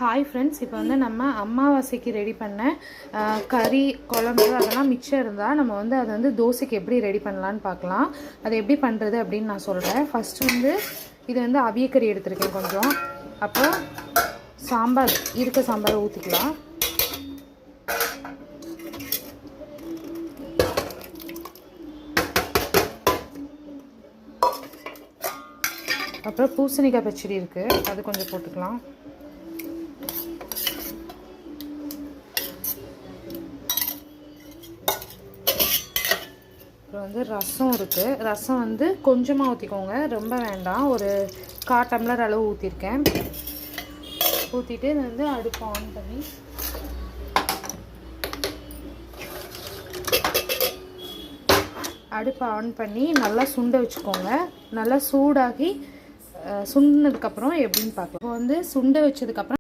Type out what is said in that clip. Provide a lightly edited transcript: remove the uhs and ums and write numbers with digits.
Hi friends, இப்போ வந்து நம்ம அமாவாசைக்கு ரெடி பண்ண கறி குழம்பு அதெல்லாம் மிச்சம் இருந்தால் நம்ம வந்து அதை வந்து தோசைக்கு எப்படி ரெடி பண்ணலான்னு பார்க்கலாம். அதை எப்படி பண்ணுறது அப்படின்னு நான் சொல்கிறேன். ஃபஸ்ட்டு வந்து இது வந்து அவியக்கறி எடுத்துருக்கேன் கொஞ்சம். அப்புறம் சாம்பார் இருக்க சாம்பாரை ஊற்றிக்கலாம். அப்புறம் பூசணிக்காய் பச்சடி இருக்குது, அது கொஞ்சம் போட்டுக்கலாம். அப்புறம் வந்து ரசம் இருக்குது. ரசம் வந்து கொஞ்சமாக ஊற்றிக்கோங்க, ரொம்ப வேண்டாம். ஒரு 1/4 டம்ளர் அளவு ஊற்றிருக்கேன். ஊற்றிட்டு இதை வந்து அடுப்பு ஆன் பண்ணி நல்லா சுண்ட வச்சுக்கோங்க. நல்லா சூடாகி சுண்டினதுக்கப்புறம் எப்படின்னு பார்க்கலாம். இப்போ வந்து சுண்ட வச்சதுக்கப்புறம்